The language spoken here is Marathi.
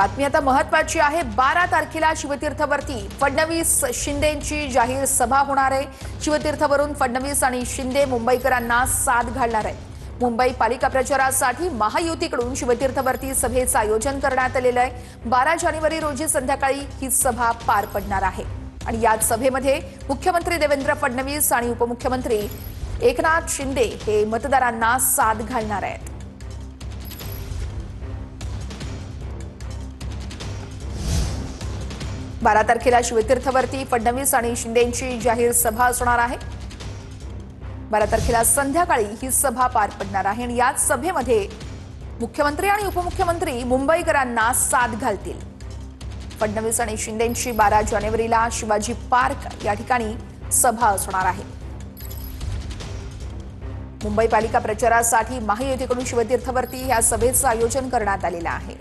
बातमी आता महत्त्वाची आहे। 12 तारखेला शिवतीर्थवरती फडणवीस शिंदेंची जाहीर सभा होणार आहे। शिवतीर्थवरून फडणवीस आणि शिंदे मुंबईकरांना साथ घालणार आहेत। मुंबई पालिका प्रचारासाठी महायुतीकडून शिवतीर्थवरती सभेचं आयोजन करण्यात आलेलं आहे। 12 जानेवारी रोजी संध्याकाळी ही सभा पार पडणार आहे आणि या सभेमध्ये मुख्यमंत्री देवेंद्र फडणवीस आणि उपमुख्यमंत्री एकनाथ शिंदे हे मतदारांना साथ घालणार आहेत। 12 तारखेला शिवतीर्थवरती फडणवीस आणि शिंदेंची जाहीर सभा असणार आहे। 12 तारखेला संध्याकाळी ही सभा पार पडणार आहे आणि याच सभेमध्ये मुख्यमंत्री आणि उपमुख्यमंत्री मुंबईकरांना साथ घालतील। फडणवीस आणि शिंदेंची 12 जानेवारीला शिवाजी पार्क या ठिकाणी सभा असणार आहे। मुंबई पालिका प्रचारासाठी महायुतीकडून शिवतीर्थवरती या सभेचं आयोजन करण्यात आलेलं आहे।